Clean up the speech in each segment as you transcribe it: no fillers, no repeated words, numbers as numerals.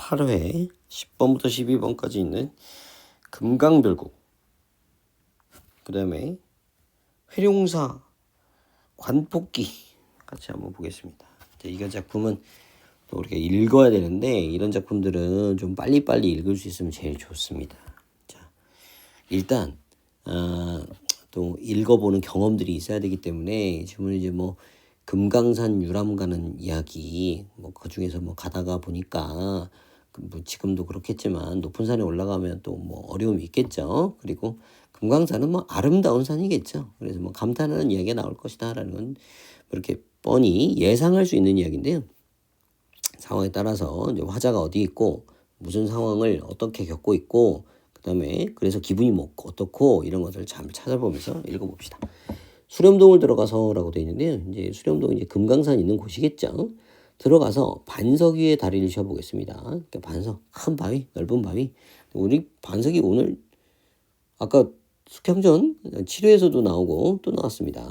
8회 10번부터 12번까지 있는 금강별국, 그 다음에 회룡사 관폭기 같이 한번 보겠습니다. 이런 작품은 또 우리가 읽어야 되는데 이런 작품들은 좀 빨리빨리 읽을 수 있으면 제일 좋습니다. 자, 일단 또 읽어보는 경험들이 있어야 되기 때문에 지금은 이제 뭐 금강산 유람 가는 이야기, 뭐 그 중에서 뭐 가다가 보니까 뭐 지금도 그렇겠지만 높은 산에 올라가면 또 뭐 어려움이 있겠죠. 그리고 금강산은 뭐 아름다운 산이겠죠. 그래서 뭐 감탄하는 이야기가 나올 것이다라는 건 이렇게 뻔히 예상할 수 있는 이야기인데요. 상황에 따라서 이제 화자가 어디 있고 무슨 상황을 어떻게 겪고 있고 그다음에 그래서 기분이 뭐 어떻고 이런 것을 잘 찾아보면서 읽어봅시다. 수렴동을 들어가서라고 되어 있는데요. 이제 수렴동은 이제 금강산 있는 곳이겠죠. 들어가서 반석 위에 다리를 쉬어보겠습니다. 그러니까 반석, 큰 바위, 넓은 바위. 우리 반석이 오늘 아까 숙향전 7회에서도 나오고 또 나왔습니다.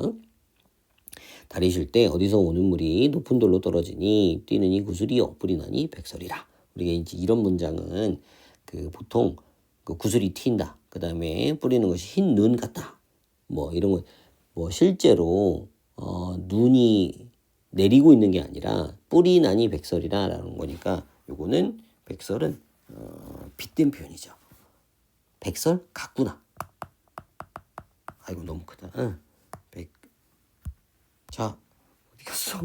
다리 쉴 때 어디서 오는 물이 높은 돌로 떨어지니 뛰느니 구슬이 엇불이 나니 백설이라. 우리가 이제 이런 문장은 그 보통 그 구슬이 튄다. 그 다음에 뿌리는 것이 흰 눈 같다. 뭐 이런 거 뭐 실제로 눈이 내리고 있는 게 아니라 뿌리 나니 백설이라라는 거니까 요거는 백설은 빗댄 표현이죠. 백설 같구나. 아이고 너무 크다. 자 어디 갔어?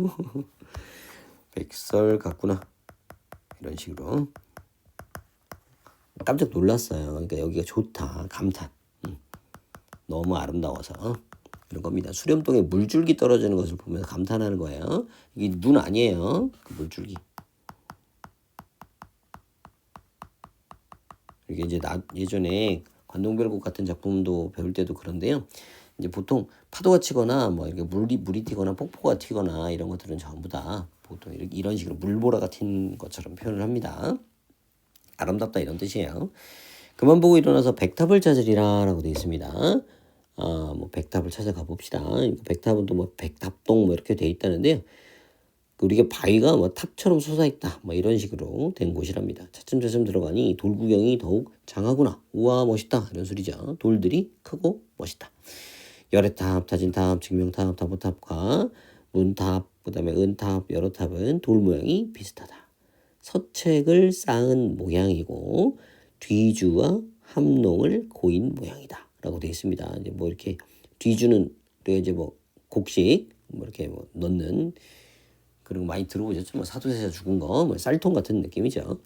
백설 같구나. 이런 식으로 깜짝 놀랐어요. 그러니까 여기가 좋다. 감탄. 너무 아름다워서 이런 겁니다. 수렴동에 물줄기 떨어지는 것을 보면서 감탄하는 거예요. 이게 눈 아니에요. 그 물줄기. 이게 이제 예전에 관동별국 같은 작품도 배울 때도 그런데요. 이제 보통 파도가 치거나 뭐 이렇게 물이 튀거나 폭포가 튀거나 이런 것들은 전부 다 보통 이런 식으로 물보라가 튄 것처럼 표현을 합니다. 아름답다 이런 뜻이에요. 그만 보고 일어나서 백탑을 찾으리라라고 되어 있습니다. 뭐 백탑을 찾아가 봅시다. 백탑은 또 뭐 백탑동 뭐 이렇게 되어 있다는데요. 우리가 바위가 뭐 탑처럼 솟아있다 뭐 이런 식으로 된 곳이랍니다. 차츰차츰 들어가니 돌 구경이 더욱 장하구나. 우와 멋있다 이런 소리죠. 돌들이 크고 멋있다. 열애탑, 타진탑, 증명탑, 다보탑과 문탑, 그 다음에 은탑, 여러 탑은 돌 모양이 비슷하다. 서책을 쌓은 모양이고 뒤주와 함농을 고인 모양이다 라고 되어 있습니다. 이제 뭐 이렇게 뒤주는 우리가 이제 뭐 곡식 뭐 이렇게 뭐 넣는 그런 거 많이 들어보셨죠? 뭐 사도세자 죽은 거, 뭐 쌀통 같은 느낌이죠.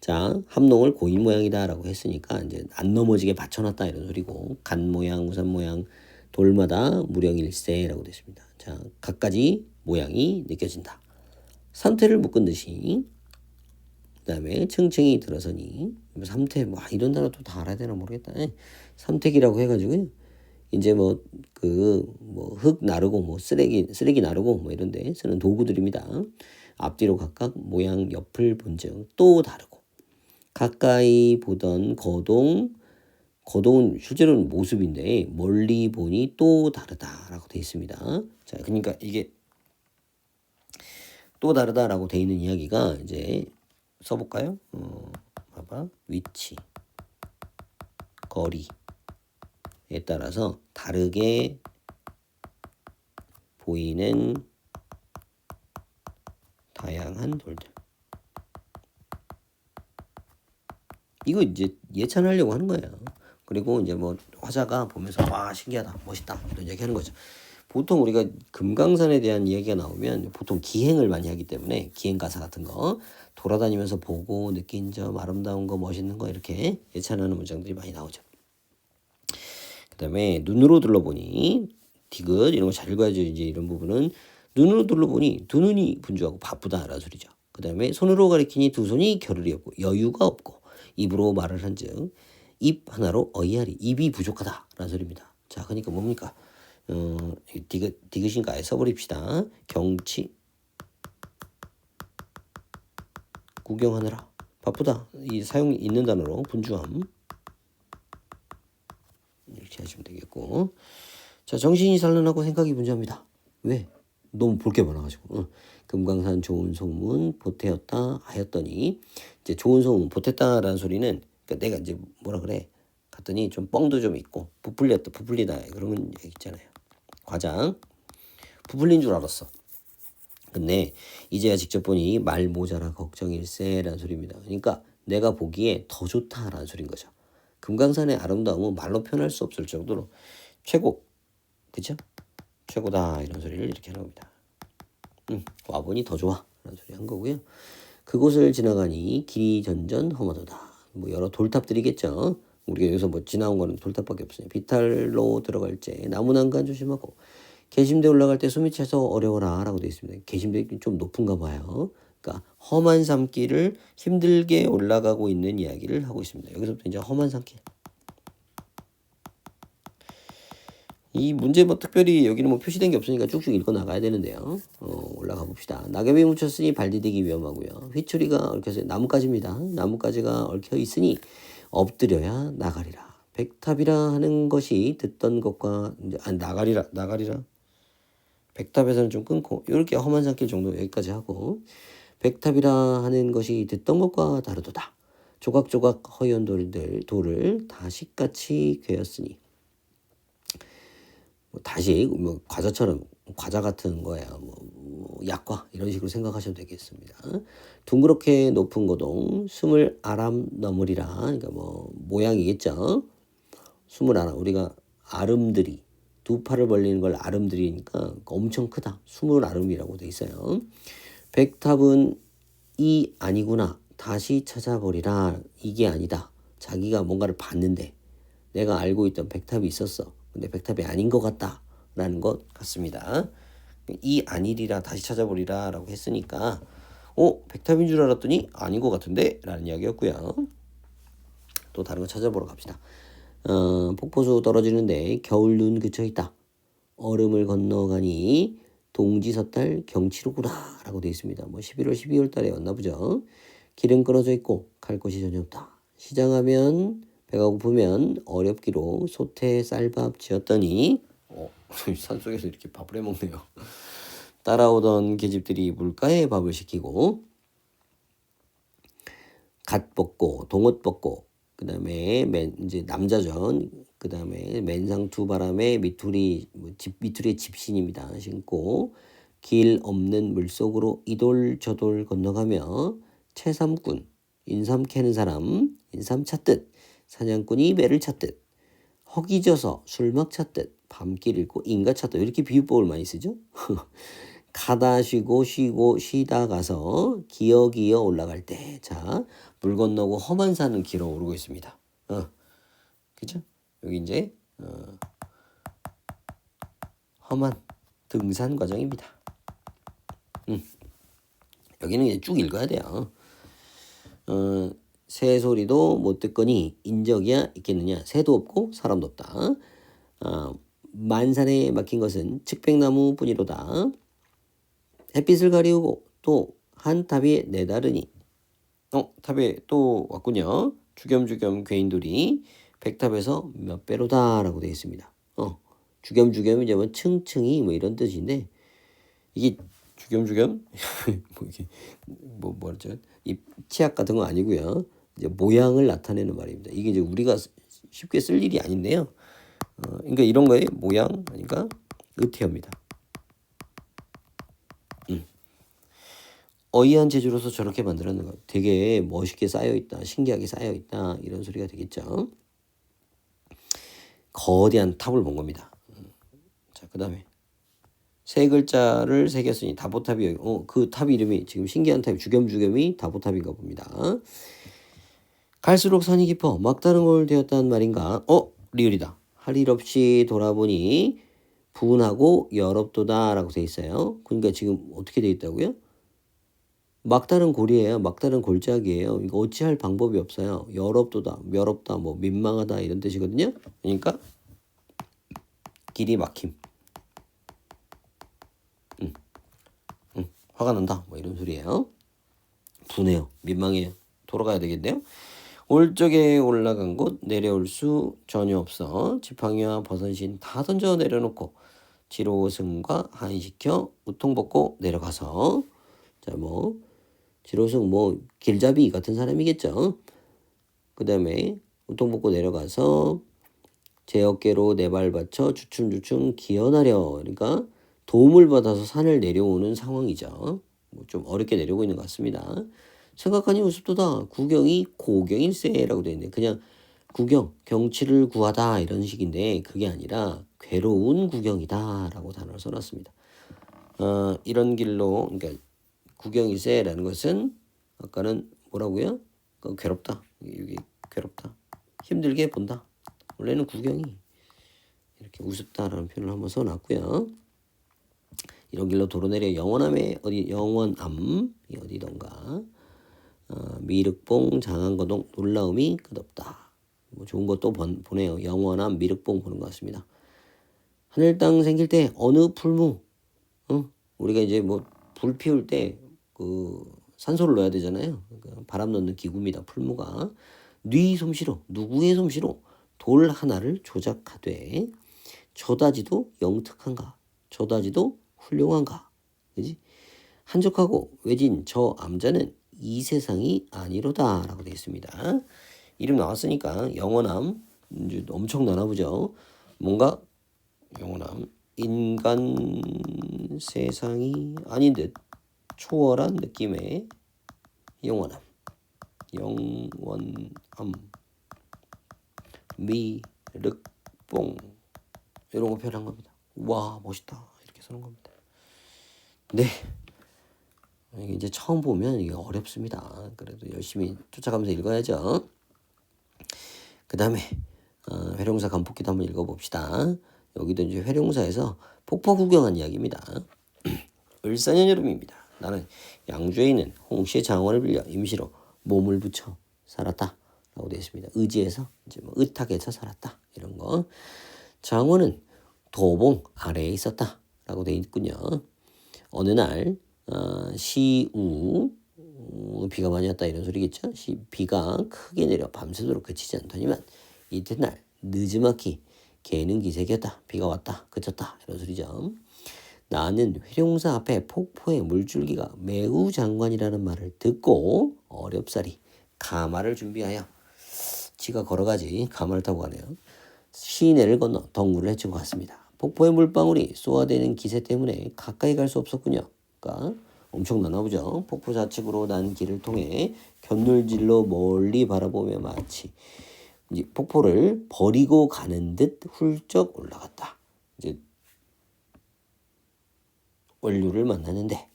자, 함농을 고인 모양이다라고 했으니까 이제 안 넘어지게 받쳐놨다 이런 소리고 간 모양, 우산 모양, 돌마다 무령일세라고 됐습니다. 자, 갖가지 모양이 느껴진다. 삼태를 묶은 듯이 그다음에 층층이 들어서니 삼태 뭐 이런 단어도 다 알아야 되나 모르겠다. 삼택이라고 해가지고요. 이제 뭐 그 뭐 흙 나르고 뭐 쓰레기 나르고 뭐 이런데 쓰는 도구들입니다. 앞뒤로 각각 모양 옆을 본즉 또 다르고 가까이 보던 거동은 실제로는 모습인데 멀리 보니 또 다르다라고 되어 있습니다. 자, 그러니까 이게 또 다르다라고 되어 있는 이야기가 이제 써볼까요? 봐봐. 위치, 거리에 따라서 다르게 보이는 다양한 돌들. 이거 이제 예찬하려고 하는 거예요. 그리고 이제 뭐 화자가 보면서 와 신기하다, 멋있다 이런 얘기 하는 거죠. 보통 우리가 금강산에 대한 이야기가 나오면 보통 기행을 많이 하기 때문에 기행가사 같은 거 돌아다니면서 보고 느낀 점, 아름다운 거, 멋있는 거 이렇게 예찬하는 문장들이 많이 나오죠. 그 다음에 눈으로 둘러보니 디귿 이런 거 잘 읽어야죠. 이제 이런 부분은 눈으로 둘러보니 두 눈이 분주하고 바쁘다라는 소리죠. 그 다음에 손으로 가리키니 두 손이 겨를이 없고 여유가 없고 입으로 말을 한즉 입 하나로 어이하리 입이 부족하다라는 소리입니다. 자, 그러니까 뭡니까? 디귿인가에 써버립시다. 경치 구경하느라 바쁘다. 이 사용이 있는 단어로 분주함 이렇게 하시면 되겠고, 자 정신이 산란하고 생각이 분주합니다. 왜? 너무 볼 게 많아가지고. 금강산 좋은 소문 보태었다 하였더니 이제 좋은 소문 보탰다라는 소리는 그러니까 내가 이제 뭐라 그래 갔더니 좀 뻥도 좀 있고 부풀리다 그런 얘기 있잖아요. 과장 부풀린 줄 알았어. 근데 이제야 직접 보니 말 모자라 걱정일세라는 소리입니다. 그러니까 내가 보기에 더 좋다라는 소린 거죠. 금강산의 아름다움은 말로 표현할 수 없을 정도로 최고, 그죠? 최고다 이런 소리를 이렇게 하는 겁니다. 와보니 더 좋아 라는 소리 한 거고요. 그곳을 지나가니 길이 전전 험하도다. 뭐 여러 돌탑들이겠죠. 우리가 여기서 뭐 지나온 거는 돌탑밖에 없어요. 비탈로 들어갈 때 나무 난간 조심하고 계심대 올라갈 때 숨이 차서 어려워라 라고 되어 있습니다. 계심대 좀 높은가 봐요. 그러니까 험한 산길을 힘들게 올라가고 있는 이야기를 하고 있습니다. 여기서부터 이제 험한 산길. 이 문제 뭐 특별히 여기는 뭐 표시된 게 없으니까 쭉쭉 읽어 나가야 되는데요. 올라가 봅시다. 낙엽이 묻혔으니 발 디디기 위험하고요. 휘추리가 얽혀서 나뭇가지입니다. 나뭇가지가 얽혀 있으니 엎드려야 나가리라. 백탑이라 하는 것이 듣던 것과 이제 나가리라. 백탑에서는 좀 끊고 이렇게 험한 산길 정도 여기까지 하고 백탑이라 하는 것이 듣던 것과 다르도다. 조각조각 허연 돌을 다시같이 괴었으니 다시 뭐 과자처럼 과자 같은 거야 뭐 약과 이런 식으로 생각하셔도 되겠습니다. 둥그렇게 높은 고동 20아람 넘으리라. 그러니까 뭐 모양이겠죠. 20아람 우리가 아름드리 두 팔을 벌리는 걸 아름드리니까 엄청 크다. 20아름이라고 돼 있어요. 백탑은 이 아니구나. 다시 찾아보리라. 이게 아니다. 자기가 뭔가를 봤는데 내가 알고 있던 백탑이 있었어. 근데 백탑이 아닌 것 같다라는 것 같습니다. 이 아니리라 다시 찾아보리라 라고 했으니까 백탑인 줄 알았더니 아닌 것 같은데 라는 이야기였고요. 또 다른 거 찾아보러 갑시다. 폭포수 떨어지는데 겨울 눈 그쳐있다. 얼음을 건너가니 동지섣달 경치로구나 라고 되어 있습니다. 뭐 11월 12월 달에 였나 보죠. 길은 끊어져 있고 갈 곳이 전혀 없다. 시장하면 배가 고프면 어렵기로 솥에 쌀밥 지었더니 산속에서 이렇게 밥을 해먹네요. 따라오던 계집들이 물가에 밥을 시키고 갓 벗고 동옷 벗고 그 다음에 이제 남자전 그 다음에 맨상 두 바람에 미투리의 집신입니다. 신고 길 없는 물속으로 이돌 저돌 건너가며 채삼꾼 인삼 캐는 사람 인삼 찾듯 사냥꾼이 매를 찾듯 허기져서 술막 찾듯 밤길 잃고 인가 찾듯 이렇게 비유법을 많이 쓰죠. 가다 쉬고 쉬다 가서 기어 올라갈 때 자 물 건너고 험한 산을 길어 오르고 있습니다. 그죠? 여기 이제 험한 등산 과정입니다. 여기는 이제 쭉 읽어야 돼요. 새 소리도 못 듣거니 인적이야 있겠느냐. 새도 없고 사람도 없다. 만산에 막힌 것은 측백나무 뿐이로다. 햇빛을 가리우고 또 한 탑이 내다르니 탑에 또 왔군요. 주겸주겸 괴인돌이 백탑에서 몇 배로다 라고 되어 있습니다. 주겸주겸 이제 뭐 층층이 뭐 이런 뜻인데 이게 주겸주겸 뭐랬죠? 이 치약 같은 거 아니고요. 이제 모양을 나타내는 말입니다. 이게 이제 우리가 쉽게 쓸 일이 아닌데요. 그러니까 이런 거에 모양 그러니까 의태어입니다. 어이한 재주로서 저렇게 만들었는 거 되게 멋있게 쌓여있다. 신기하게 쌓여있다. 이런 소리가 되겠죠. 거대한 탑을 본 겁니다. 자, 그 다음에 세 글자를 새겼으니 다보탑이 그 탑 이름이 지금 신기한 탑이 주겸주겸이 다보탑인가 봅니다. 갈수록 산이 깊어 막다른 걸 되었단 말인가. 리을이다. 할 일 없이 돌아보니 분하고 여롭도다 라고 돼 있어요. 그러니까 지금 어떻게 돼 있다고요? 막다른 골이에요. 막다른 골짜기예요. 이거 어찌할 방법이 없어요. 여롭도다, 멸없다, 뭐 민망하다 이런 뜻이거든요. 그러니까 길이 막힘. 화가 난다. 뭐 이런 소리예요. 분해요. 민망해요. 돌아가야 되겠네요. 올 적에 올라간 곳 내려올 수 전혀 없어. 지팡이와 버선신 다 던져 내려놓고 지로승과 한시켜 우통벗고 내려가서 자 뭐 지로승 뭐 길잡이 같은 사람이겠죠. 그 다음에 우통벗고 내려가서 제 어깨로 내 발 받쳐 주춤주춤 기어나려. 그러니까 도움을 받아서 산을 내려오는 상황이죠. 뭐 좀 어렵게 내려오고 있는 것 같습니다. 생각하니 우습도다. 구경이 고경일세라고 되어 있네. 그냥 구경, 경치를 구하다 이런 식인데 그게 아니라 괴로운 구경이다라고 단어를 써놨습니다. 이런 길로 그러니까 구경일세라는 것은 아까는 뭐라고요? 괴롭다. 여기 괴롭다. 힘들게 본다. 원래는 구경이 이렇게 우습다라는 표현을 한번 써놨고요. 이런 길로 도로내려 영원함에 어디 영원함이 어디던가 미륵봉 장안거동 놀라움이 끝없다. 뭐 좋은 것도 보네요. 영원함 미륵봉 보는 것 같습니다. 하늘 땅 생길 때 어느 풀무 우리가 이제 뭐 불 피울 때 그 산소를 넣어야 되잖아요. 그러니까 바람 넣는 기구입니다. 풀무가 네 솜씨로 누구의 솜씨로 돌 하나를 조작하되 저다지도 영특한가 저다지도 훌륭한가 그지 한적하고 외진 저 암자는 이 세상이 아니로다 라고 되어 있습니다. 이름 나왔으니까 영원함 이제 엄청나나 보죠. 뭔가 영원함 인간 세상이 아닌 듯 초월한 느낌의 영원함 영원함 미륵봉 이런 거 표현한 겁니다. 와 멋있다 이렇게 쓰는 겁니다. 네 이게 이제 처음 보면 이게 어렵습니다. 그래도 열심히 쫓아가면서 읽어야죠. 그 다음에 회룡사 간폭기도 한번 읽어봅시다. 여기도 이제 회룡사에서 폭포 구경한 이야기입니다. 을사년 여름입니다. 나는 양주에 있는 홍씨의 장원을 빌려 임시로 몸을 붙여 살았다 라고 되어 있습니다. 의지에서 이제 뭐 의탁에서 살았다 이런 거. 장원은 도봉 아래에 있었다 라고 되어 있군요. 어느 날 시우 비가 많이 왔다 이런 소리겠죠. 비가 크게 내려 밤새도록 그치지 않더니만 이튿날 늦지막히 개는 기색이었다. 비가 왔다 그쳤다 이런 소리죠. 나는 회룡사 앞에 폭포의 물줄기가 매우 장관이라는 말을 듣고 어렵사리 가마를 준비하여 지가 걸어가지 가마를 타고 가네요. 시내를 건너 덩굴을 헤치고 갔습니다. 폭포의 물방울이 쏘아대는 기세 때문에 가까이 갈 수 없었군요. 그러니까 엄청나나 보죠. 폭포 좌측으로 난 길을 통해 곁눈질로 멀리 바라보며 마치 이제 폭포를 버리고 가는 듯 훌쩍 올라갔다. 이제 원류를 만났는데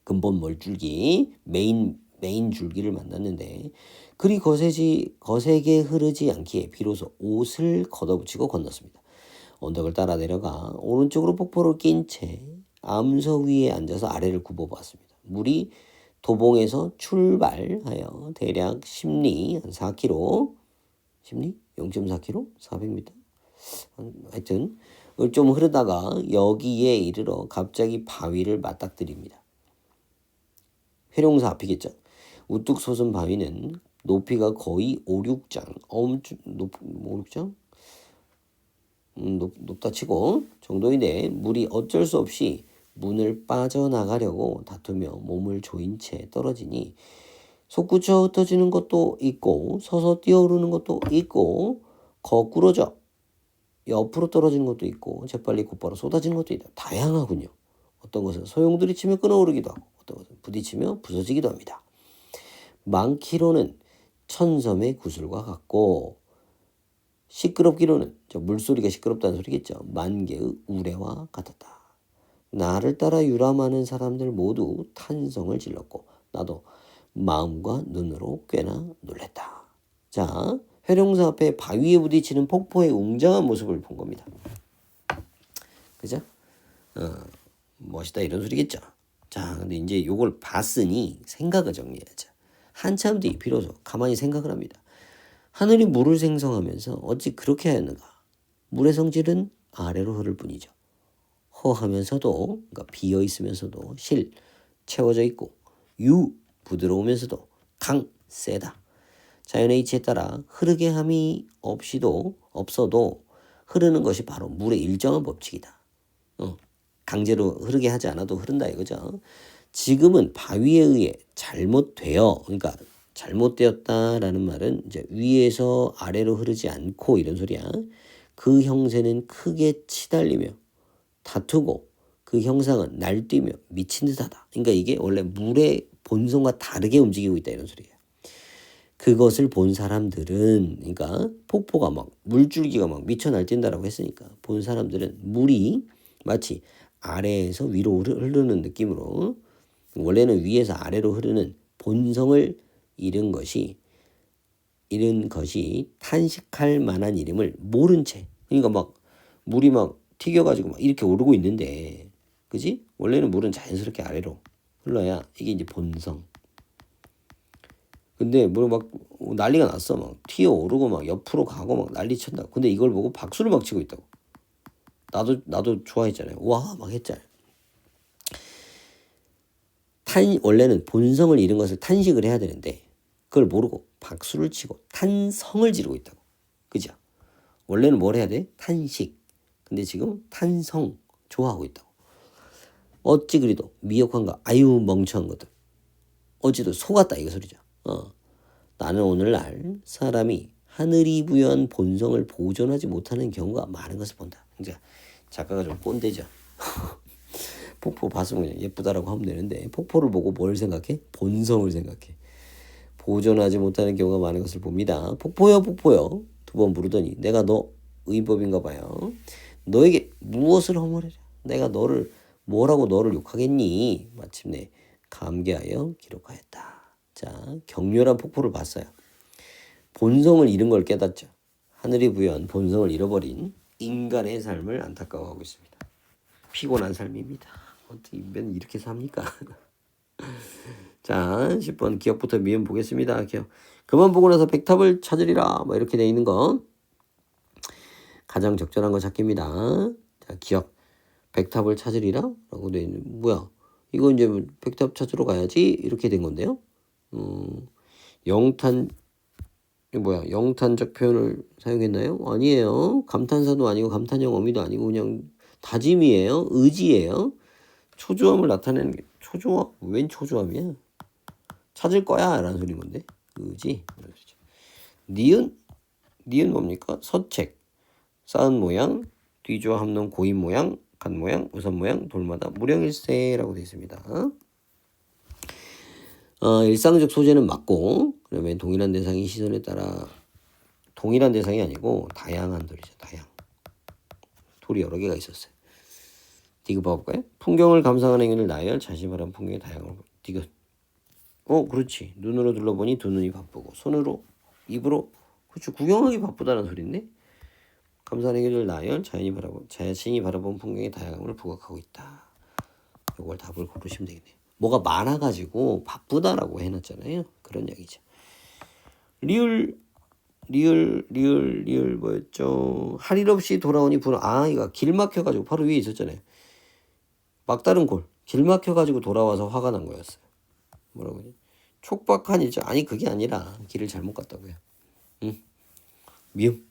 근본 멀줄기 메인 줄기를 만났는데 그리 거세게 흐르지 않기에 비로소 옷을 걷어붙이고 건넜습니다. 언덕을 따라 내려가 오른쪽으로 폭포를 낀 채 암석 위에 앉아서 아래를 굽어보았습니다. 물이 도봉에서 출발하여 대략 심리 한 4km 심리 0.4km 400m 하여튼 좀 흐르다가 여기에 이르러 갑자기 바위를 맞닥뜨립니다. 회룡사 앞이겠죠. 우뚝 솟은 바위는 높이가 거의 5, 6장 높다 치고 정도인데 물이 어쩔 수 없이 문을 빠져나가려고 다투며 몸을 조인 채 떨어지니 솟구쳐 흩어지는 것도 있고 서서 뛰어오르는 것도 있고 거꾸러져 옆으로 떨어지는 것도 있고 재빨리 곧바로 쏟아지는 것도 있다. 다양하군요. 어떤 것은 소용돌이치며 끊어오르기도 하고 어떤 것은 부딪히며 부서지기도 합니다. 많기로는 천섬의 구슬과 같고 시끄럽기로는 물소리가 시끄럽다는 소리겠죠. 만개의 우레와 같았다. 나를 따라 유람하는 사람들 모두 탄성을 질렀고 나도 마음과 눈으로 꽤나 놀랬다. 자, 회룡사 앞에 바위에 부딪히는 폭포의 웅장한 모습을 본 겁니다. 그죠? 멋있다 이런 소리겠죠. 자, 근데 이제 요걸 봤으니 생각을 정리해야죠. 한참 뒤 비로소 가만히 생각을 합니다. 하늘이 물을 생성하면서 어찌 그렇게 하였는가? 물의 성질은 아래로 흐를 뿐이죠. 허하면서도 그러니까 비어 있으면서도 실 채워져 있고 유 부드러우면서도 강 세다. 자연의 이치에 따라 흐르게 함이 없어도 흐르는 것이 바로 물의 일정한 법칙이다. 강제로 흐르게 하지 않아도 흐른다 이거죠. 지금은 바위에 의해 잘못되어, 그러니까 잘못되었다라는 말은 이제 위에서 아래로 흐르지 않고 이런 소리야. 그 형세는 크게 치달리며 다투고 그 형상은 날뛰며 미친 듯하다. 그러니까 이게 원래 물의 본성과 다르게 움직이고 있다 이런 소리예요. 그것을 본 사람들은, 그러니까 폭포가 막 물줄기가 막 미쳐 날뛴다라고 했으니까 본 사람들은 물이 마치 아래에서 위로 흐르는 느낌으로, 원래는 위에서 아래로 흐르는 본성을 잃은 것이 탄식할 만한 이름을 모른 채, 그러니까 막 물이 막 튀겨가지고 막 이렇게 오르고 있는데, 그지? 원래는 물은 자연스럽게 아래로 흘러야 이게 이제 본성. 근데 물 막 난리가 났어. 막 튀어 오르고 막 옆으로 가고 막 난리 쳤다. 근데 이걸 보고 박수를 막 치고 있다고. 나도 좋아했잖아요. 와 막 했잖아요. 원래는 본성을 잃은 것을 탄식을 해야 되는데 그걸 모르고 박수를 치고 탄성을 지르고 있다고. 그죠? 원래는 뭘 해야 돼? 탄식. 근데 지금 탄성 좋아하고 있다고. 어찌 그리도 미혹한가. 아유 멍청한 것들. 어찌도 속았다 이거 소리죠. 나는 오늘날 사람이 하늘이 부여한 본성을 보존하지 못하는 경우가 많은 것을 본다. 이제 작가가 좀 꼰대죠. 폭포 봤으면 그냥 예쁘다라고 하면 되는데 폭포를 보고 뭘 생각해? 본성을 생각해. 보존하지 못하는 경우가 많은 것을 봅니다. 폭포여 폭포여 두 번 부르더니 내가 너 의인법인가 봐요. 너에게 무엇을 허물해라. 내가 뭐라고 너를 욕하겠니? 마침내 감개하여 기록하였다. 자, 격렬한 폭포를 봤어요. 본성을 잃은 걸 깨닫죠. 하늘이 부여한 본성을 잃어버린 인간의 삶을 안타까워하고 있습니다. 피곤한 삶입니다. 어떻게 인간은 이렇게 삽니까? 자, 10번 기억부터 미음 보겠습니다. 기억. 그만 보고 나서 백탑을 찾으리라. 뭐 이렇게 돼 있는 거. 가장 적절한 거 찾기입니다. 자, 기억. 백탑을 찾으리라? 라고 돼 있는, 뭐야? 이거 이제 백탑 찾으러 가야지? 이렇게 된 건데요. 영탄적 표현을 사용했나요? 아니에요. 감탄사도 아니고 감탄형 어미도 아니고 그냥 다짐이에요. 의지예요. 초조함을 나타내는 게 초조함? 웬 초조함이야? 찾을 거야 라는 소리인 건데. 의지. 니은 뭡니까? 서책. 쌓은 모양, 뒤조와 합동 고인 모양, 간 모양, 우선 모양, 돌마다 무령일세라고 되어 있습니다. 일상적 소재는 맞고, 그러면 동일한 대상이 시선에 따라 동일한 대상이 아니고 다양한 돌이죠. 돌이 여러 개가 있었어요. 디귿 봐볼까요? 풍경을 감상하는 행위를 나열, 자신이 바라는 풍경의 다양한 디귿. 그렇지. 눈으로 둘러보니 두 눈이 바쁘고 손으로 입으로 그렇죠. 구경하기 바쁘다는 소리인데 감상하는 행위를 나열, 자신이 바라본 풍경의 다양함을 부각하고 있다. 이걸 답을 고르시면 되겠네요. 뭐가 많아가지고 바쁘다라고 해놨잖아요. 그런 얘기죠. 리을 뭐였죠? 할 일 없이 돌아오니 이거 길 막혀가지고 바로 위에 있었잖아요. 막다른 골. 길 막혀가지고 돌아와서 화가 난 거였어요. 뭐라고 하지? 촉박한 일정. 아니 그게 아니라 길을 잘못 갔다고요. 미움.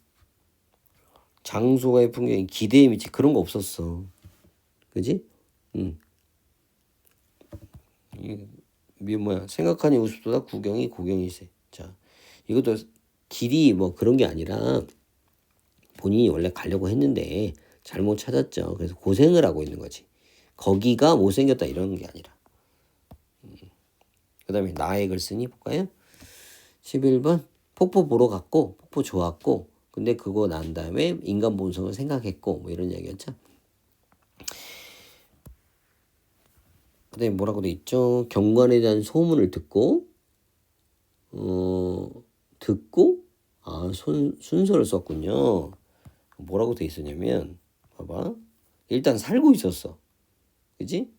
장소가의 풍경이 기대에 미치 그런 거 없었어. 그지? 미움 뭐야? 생각하니 우습도다 구경이 고경이세. 자, 이것도 길이 뭐 그런 게 아니라 본인이 원래 가려고 했는데 잘못 찾았죠. 그래서 고생을 하고 있는 거지. 거기가 못생겼다 이런 게 아니라. 그 다음에 나의 글 쓰니 볼까요? 11번 폭포 보러 갔고 폭포 좋았고 근데 그거 난 다음에 인간 본성을 생각했고 뭐 이런 얘기였죠. 그 다음에 뭐라고 돼 있죠? 경관에 대한 소문을 듣고 순서를 썼군요. 뭐라고 돼 있었냐면 봐봐. 일단 살고 있었어. 그지?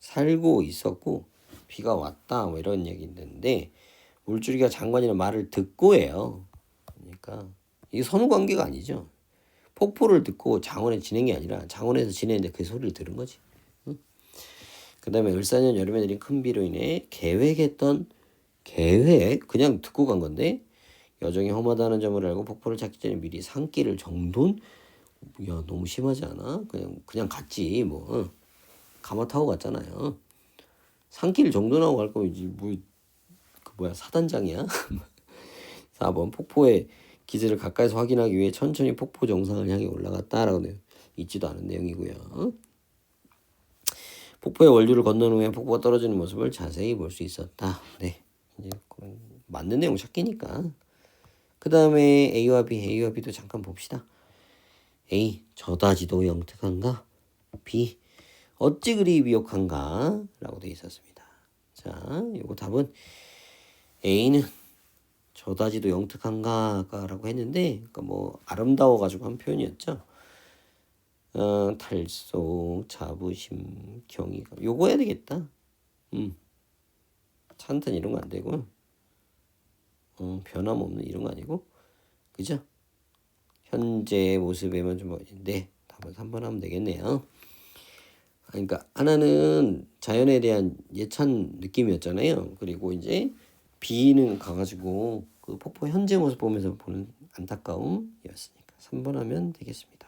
살고 있었고 비가 왔다 뭐 이런 얘기 있는데 물줄기가 장관이라는 말을 듣고예요. 그러니까 이게 선후 관계가 아니죠. 폭포를 듣고 장원에 지낸 게 아니라 장원에서 지내는데 그 소리를 들은 거지. 그 다음에 을사년 여름에 내린 큰 비로 인해 계획 그냥 듣고 간 건데 여정이 험하다는 점을 알고 폭포를 찾기 전에 미리 산길을 정돈. 야, 너무 심하지 않아? 그냥 갔지 뭐. 가마 타고 갔잖아요. 산길 정도 나고 갈 거면 이제 뭐야 사단장이야? 4번 폭포의 기질을 가까이서 확인하기 위해 천천히 폭포 정상을 향해 올라갔다라고 있지도 않은 내용이고요. 폭포의 원류를 건넌 후에 폭포가 떨어지는 모습을 자세히 볼 수 있었다. 네, 이제 맞는 내용 찾기니까. 그 다음에 A와 B도 잠깐 봅시다. A. 저다지도 영특한가? B. 어찌 그리 미혹한가? 라고 되어 있었습니다. 자, 요거 답은 A는 저다지도 영특한가? 라고 했는데, 그러니까 뭐 아름다워가지고 한 표현이었죠. 탈속, 자부심, 경이감. 요거 해야 되겠다. 찬탄 이런 거 안 되고, 변함없는 이런 거 아니고, 그죠? 현재의 모습에만 좀, 네, 답은 3번 하면 되겠네요. 그러니까 하나는 자연에 대한 예찬 느낌이었잖아요. 그리고 이제 B는 가가지고 그 폭포 현재 모습 보면서 보는 안타까움이었으니까 3번 하면 되겠습니다.